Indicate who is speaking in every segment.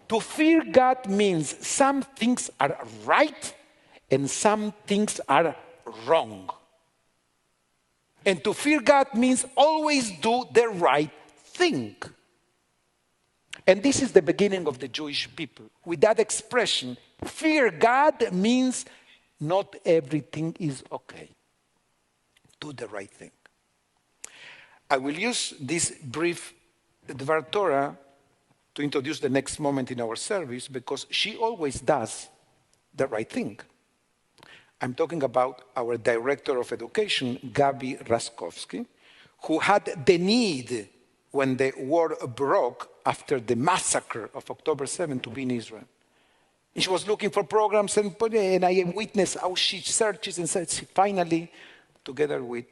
Speaker 1: To fear God means some things are right and some things are wrong. And to fear God means always do the right thing. And this is the beginning of the Jewish people. With that expression, fear God means not everything is okay. Do the right thing. I will use this brief Dvar Torah to introduce the next moment in our service because she always does the right thing. I'm talking about our Director of Education, Gaby Rascovsky, who had the need when the war broke after the massacre of October 7 to be in Israel. And she was looking for programs and I witnessed how she searches and searches. Finally, together with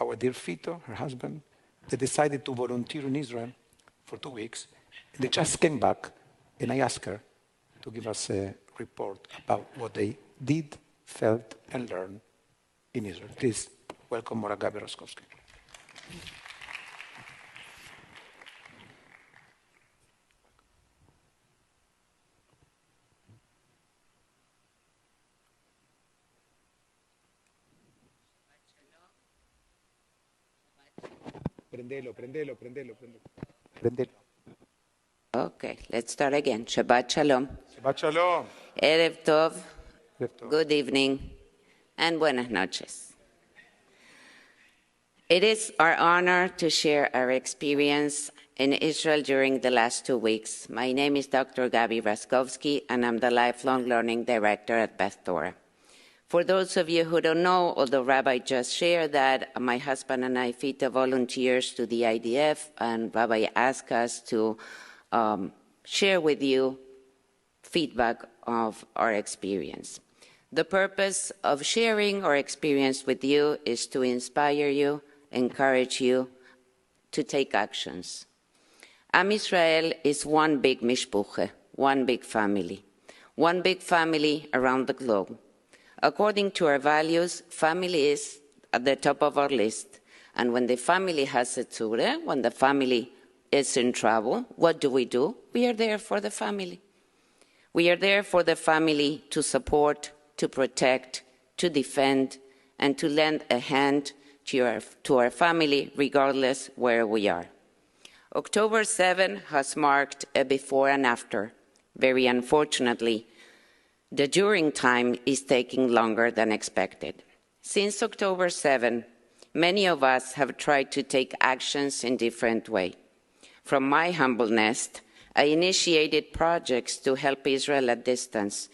Speaker 1: our dear Fito, her husband, they decided to volunteer in Israel for 2 weeks. And they just came back and I asked her to give us a report about what they did, felt, and learned in Israel. Please welcome Mora Gaby Rascovsky. Prendelo.
Speaker 2: Okay, let's start again. Shabbat Shalom.
Speaker 1: Shabbat Shalom.
Speaker 2: Erev Tov.
Speaker 1: Erev Tov.
Speaker 2: Good evening. And buenas noches. It is our honor to share our experience in Israel during the last 2 weeks. My name is Dr. Gaby Rascovsky, and I'm the Lifelong Learning Director at Beth Torah. For those of you who don't know, although Rabbi just shared that my husband and I Fito volunteers to the IDF, and Rabbi asked us to share with you feedback of our experience. The purpose of sharing our experience with you is to inspire you, encourage you to take actions. Am Israel is one big mishpuche, one big family around the globe. According to our values, family is at the top of our list. And when the family has a tzure, when the family is in trouble, what do? We are there for the family. We are there for the family to support, to protect, to defend, and to lend a hand to our family, regardless where we are. October 7 has marked a before and after. Very unfortunately, the during time is taking longer than expected. Since October 7, many of us have tried to take actions in different ways. From my humble nest, I initiated projects to help Israel at distance,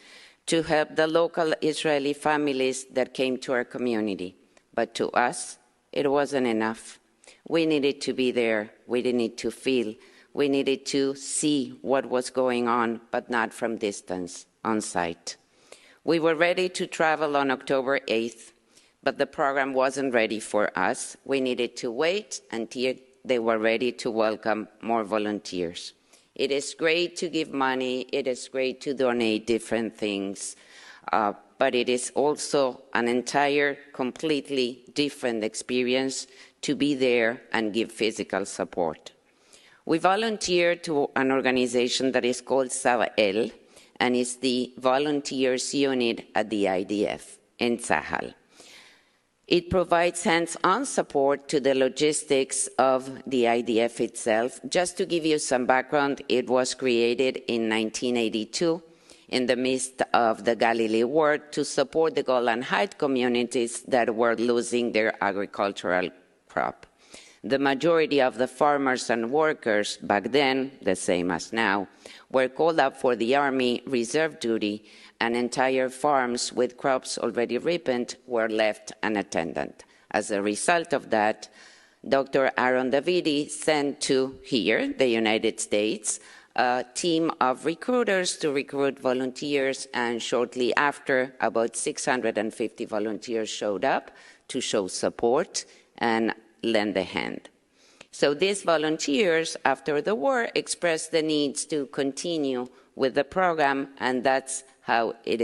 Speaker 2: to help the local Israeli families that came to our community. But to us, it wasn't enough. We needed to be there. We needed to feel. We needed to see what was going on, but not from distance, on site. We were ready to travel on October 8th, but the program wasn't ready for us. We needed to wait until they were ready to welcome more volunteers. It is great to give money. It is great to donate different things, but it is also an entire, completely different experience to be there and give physical support. We volunteered to an organization that is called Savael, and it's the volunteers unit at the IDF in Tzahal. It provides hands-on support to the logistics of the IDF itself. Just to give you some background, it was created in 1982 in the midst of the Galilee War to support the Golan Heights communities that were losing their agricultural crop. The majority of the farmers and workers back then, the same as now, were called up for the Army reserve duty, and entire farms with crops already ripened were left unattended. As a result of that, Dr. Aaron Davidi sent to here, the United States, a team of recruiters to recruit volunteers, and shortly after, about 650 volunteers showed up to show support and lend a hand. So these volunteers, after the war, expressed the needs to continue with the program, and that's how it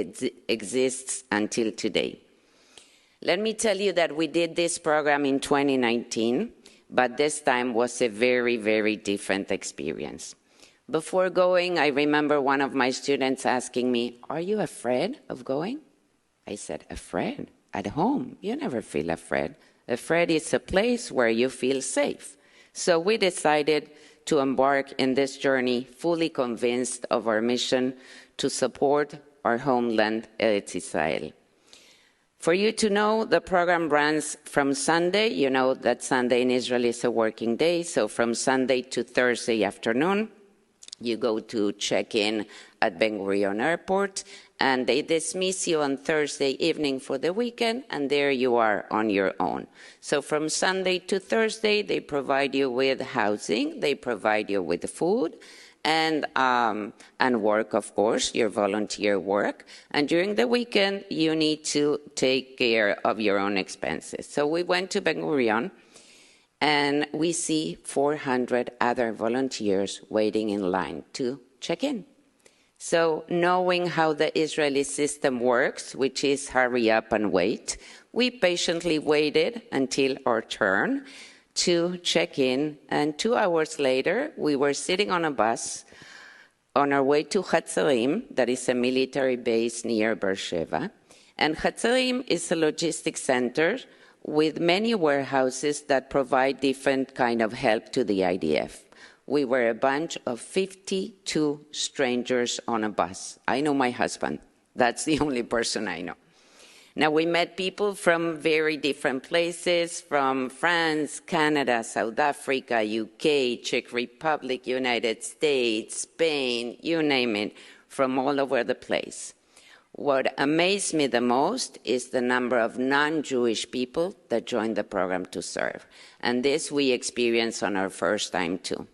Speaker 2: exists until today. Let me tell you that we did this program in 2019, but this time was a very, very different experience. Before going, I remember one of my students asking me, "Are you afraid of going?" I said, "Afraid? At home, you never feel afraid. Afraid is a place where you feel safe." So we decided to embark in this journey fully convinced of our mission to support our homeland, Eretz Israel. For you to know, the program runs from Sunday. You know that Sunday in Israel is a working day, so from Sunday to Thursday afternoon, you go to check in at Ben Gurion Airport, and they dismiss you on Thursday evening for the weekend, and there you are on your own. So from Sunday to Thursday, they provide you with housing, they provide you with food, and work, of course, your volunteer work. And during the weekend, you need to take care of your own expenses. So we went to Ben Gurion, and we see 400 other volunteers waiting in line to check in. So knowing how the Israeli system works, which is hurry up and wait, we patiently waited until our turn to check in, and 2 hours later, we were sitting on a bus on our way to Hatzarim, that is a military base near Beersheba. And Hatzarim is a logistics center with many warehouses that provide different kind of help to the IDF. We were a bunch of 52 strangers on a bus. I know my husband. That's the only person I know. Now, we met people from very different places, from France, Canada, South Africa, UK, Czech Republic, United States, Spain, you name it, from all over the place. What amazed me the most is the number of non-Jewish people that joined the program to serve. And this we experienced on our first time too.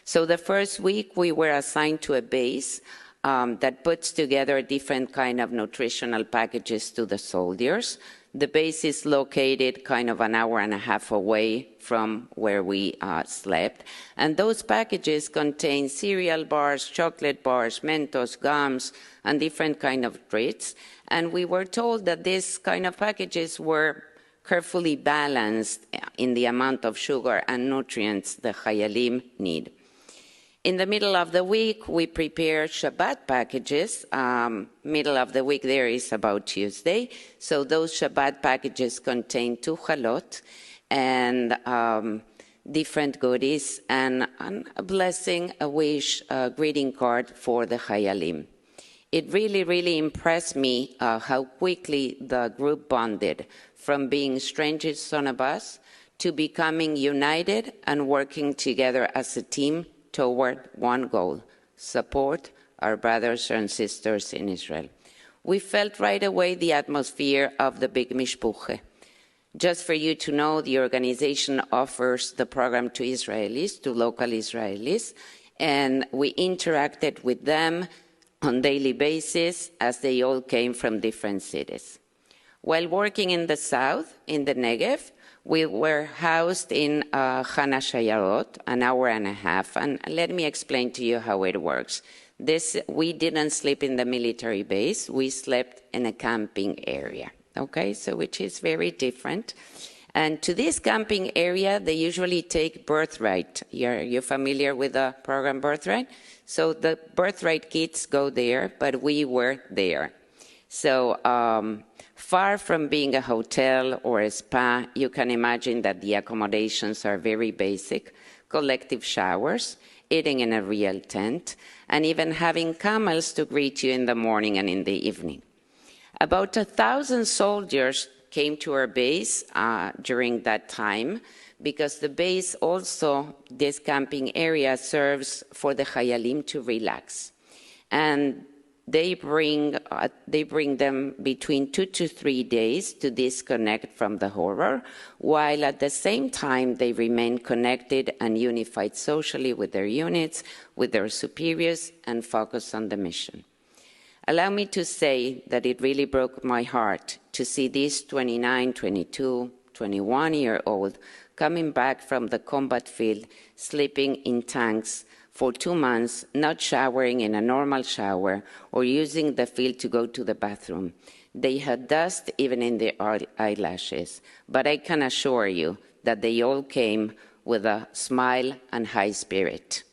Speaker 2: So the first week we were assigned to a base that puts together different kind of nutritional packages to the soldiers. The base is located kind of an hour and a half away from where we slept. And those packages contain cereal bars, chocolate bars, Mentos, gums, and different kind of treats. And we were told that these kind of packages were carefully balanced in the amount of sugar and nutrients the Hayalim need. In the middle of the week, we prepare Shabbat packages. Middle of the week there is about Tuesday. So those Shabbat packages contain 2 chalot and different goodies and a blessing, a wish, a greeting card for the Hayalim. It really, really impressed me how quickly the group bonded from being strangers on a bus to becoming united and working together as a team toward one goal: support our brothers and sisters in Israel. We felt right away the atmosphere of the big mishpuche. Just for you to know, the organization offers the program to Israelis, to local Israelis, and we interacted with them on daily basis as they all came from different cities. While working in the south, in the Negev, we were housed in Chana Shayarot, an hour and a half, and let me explain to you how it works. We didn't sleep in the military base, we slept in a camping area, okay, so which is very different. And to this camping area, they usually take birthright. You're familiar with the program Birthright? So the birthright kids go there, but we were there. So far from being a hotel or a spa, you can imagine that the accommodations are very basic: collective showers, eating in a real tent, and even having camels to greet you in the morning and in the evening. About 1,000 soldiers came to our base during that time, because the base also, this camping area, serves for the Hayalim to relax. And they bring them between 2 to 3 days to disconnect from the horror, while at the same time they remain connected and unified socially with their units, with their superiors, and focus on the mission. Allow me to say that it really broke my heart to see these 29, 22, 21-year-old coming back from the combat field, sleeping in tanks for 2 months, not showering in a normal shower or using the field to go to the bathroom. They had dust even in their eyelashes, but I can assure you that they all came with a smile and high spirit.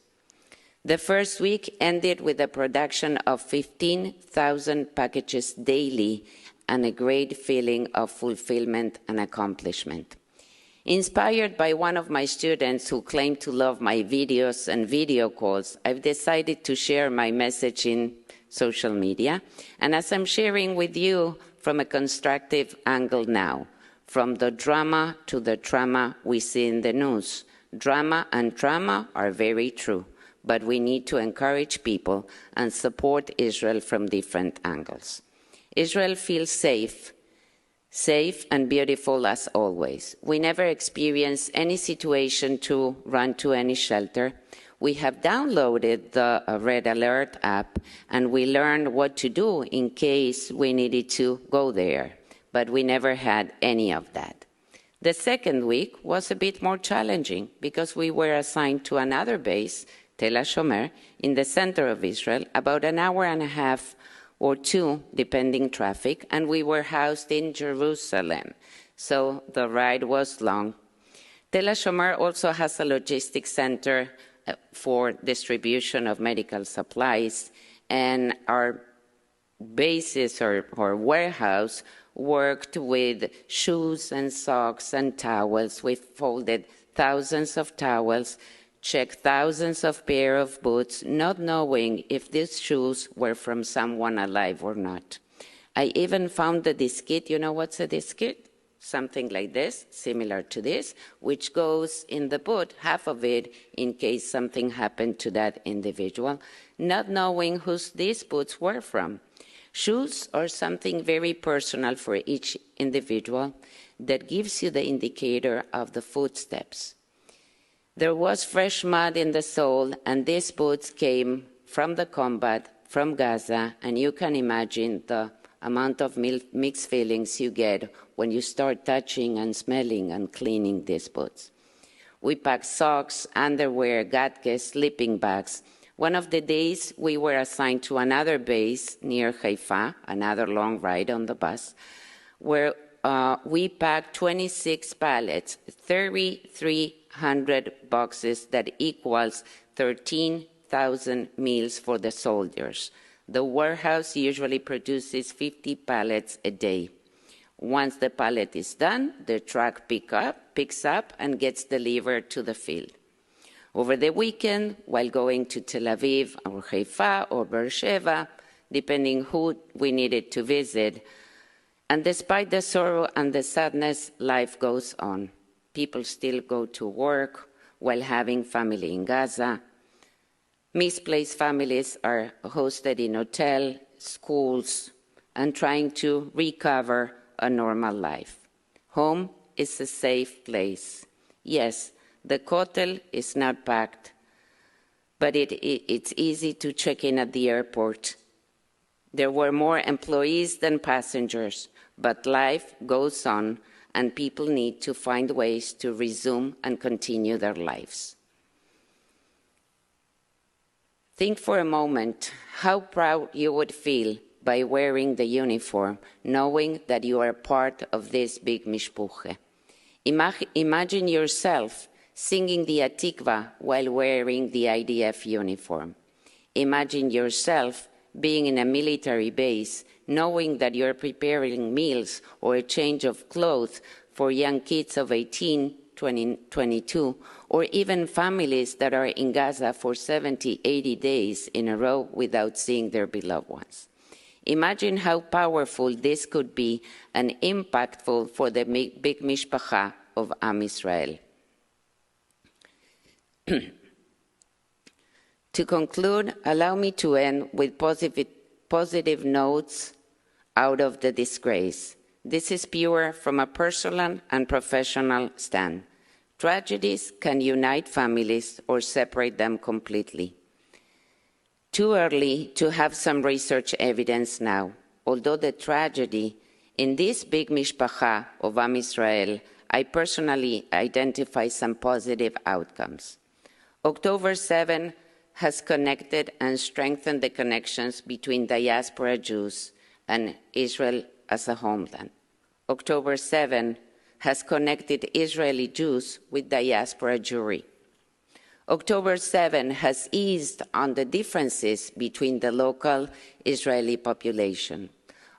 Speaker 2: The first week ended with the production of 15,000 packages daily and a great feeling of fulfillment and accomplishment. Inspired by one of my students who claimed to love my videos and video calls, I've decided to share my message in social media. And as I'm sharing with you from a constructive angle now, from the drama to the trauma we see in the news. Drama and trauma are very true, but we need to encourage people and support Israel from different angles. Israel feels safe and beautiful as always. We never experience any situation to run to any shelter. We have downloaded the Red Alert app and we learned what to do in case we needed to go there, but we never had any of that. The second week was a bit more challenging because we were assigned to another base, Tel HaShomer, in the center of Israel, about an hour and a half or two, depending traffic, and we were housed in Jerusalem, so the ride was long. Tel HaShomer also has a logistics center for distribution of medical supplies, and our bases or warehouse worked with shoes and socks and towels. We folded thousands of towels, checked thousands of pairs of boots, not knowing if these shoes were from someone alive or not. I even found the diskette. You know what's a diskette? Something like this, similar to this, which goes in the boot, half of it, in case something happened to that individual, not knowing whose these boots were from. Shoes are something very personal for each individual that gives you the indicator of the footsteps. There was fresh mud in the sole, and these boots came from the combat, from Gaza, and you can imagine the amount of mixed feelings you get when you start touching and smelling and cleaning these boots. We packed socks, underwear, gatkes, sleeping bags. One of the days we were assigned to another base near Haifa, another long ride on the bus, where we packed 26 pallets, 3,300 boxes that equals 13,000 meals for the soldiers. The warehouse usually produces 50 pallets a day. Once the pallet is done, the truck picks up and gets delivered to the field. Over the weekend, while going to Tel Aviv or Haifa or Beersheba, depending who we needed to visit, and despite the sorrow and the sadness, life goes on. People still go to work while having family in Gaza. Misplaced families are hosted in hotels, schools, and trying to recover a normal life. Home is a safe place. Yes, the Kotel is not packed, but it's easy to check in at the airport. There were more employees than passengers, but life goes on, and people need to find ways to resume and continue their lives. Think for a moment how proud you would feel by wearing the uniform, knowing that you are part of this big mishpuche. Imagine yourself singing the Atikva while wearing the IDF uniform. Imagine yourself being in a military base, knowing that you're preparing meals or a change of clothes for young kids of 18, 22, or even families that are in Gaza for 70, 80 days in a row without seeing their beloved ones. Imagine how powerful this could be and impactful for the big mishpacha of Am Israel. To conclude, allow me to end with positive notes out of the disgrace. This is pure from a personal and professional stand. Tragedies can unite families or separate them completely. Too early to have some research evidence now, although the tragedy in this big mishpacha of Am Israel, I personally identify some positive outcomes. October 7 has connected and strengthened the connections between diaspora Jews and Israel as a homeland. October 7 has connected Israeli Jews with diaspora Jewry. October 7 has eased on the differences between the local Israeli population.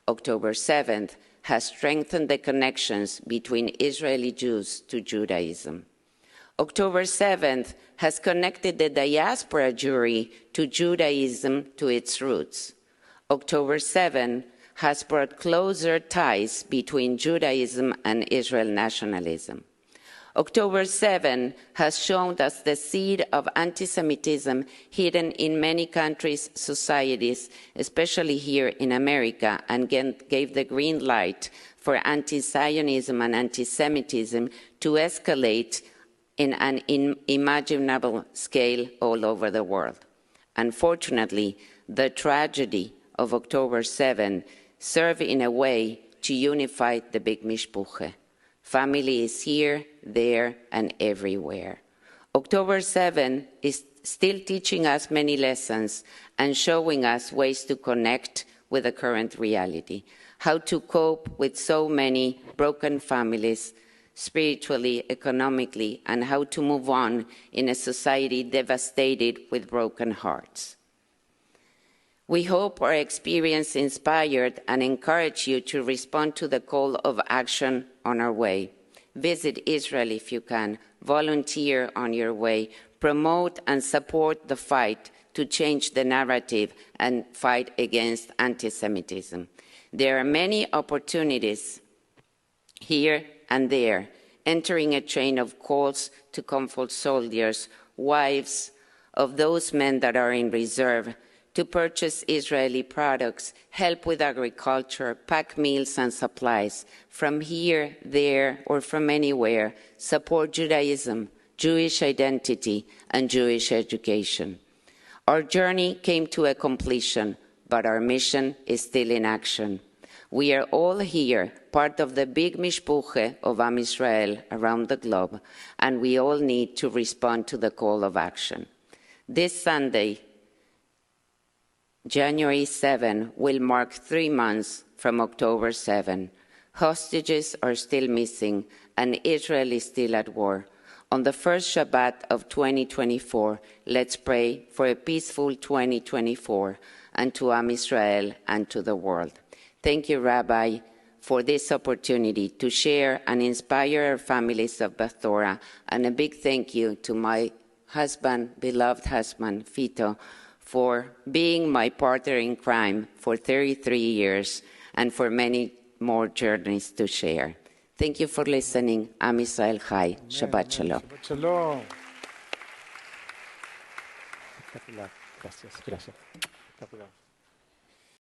Speaker 2: October 7th has strengthened the connections between Israeli Jews to Judaism. October 7th has connected the diaspora Jewry to Judaism to its roots. October 7 has brought closer ties between Judaism and Israel nationalism. October 7 has shown us the seed of anti-Semitism hidden in many countries' societies, especially here in America, and gave the green light for anti-Zionism and anti-Semitism to escalate in an unimaginable scale all over the world. Unfortunately, the tragedy of October 7 served in a way to unify the big mishpuche. Family is here, there, and everywhere. October 7 is still teaching us many lessons and showing us ways to connect with the current reality, how to cope with so many broken families, spiritually, economically, and how to move on in a society devastated with broken hearts. We hope our experience inspired and encouraged you to respond to the call of action on our way. Visit Israel if you can, volunteer on your way, promote and support the fight to change the narrative and fight against anti-Semitism. There are many opportunities here and there, entering a chain of calls to comfort soldiers, wives of those men that are in reserve, to purchase Israeli products, help with agriculture, pack meals and supplies. From here, there, or from anywhere, support Judaism, Jewish identity, and Jewish education. Our journey came to a completion, but our mission is still in action. We are all here, part of the big mishpuche of Am Israel around the globe, and we all need to respond to the call of action. This Sunday, January 7 will mark 3 months from October 7. Hostages are still missing, and Israel is still at war. On the first Shabbat of 2024, let's pray for a peaceful 2024 and to Am Israel and to the world. Thank you, Rabbi, for this opportunity to share and inspire our families of Beth Torah, and a big thank you to my husband, beloved husband, Fito, for being my partner in crime for 33 years and for many more journeys to share. Thank you for listening. Am Israel Chai. Shabbat Shalom.
Speaker 1: Shabbat Shalom. Gracias.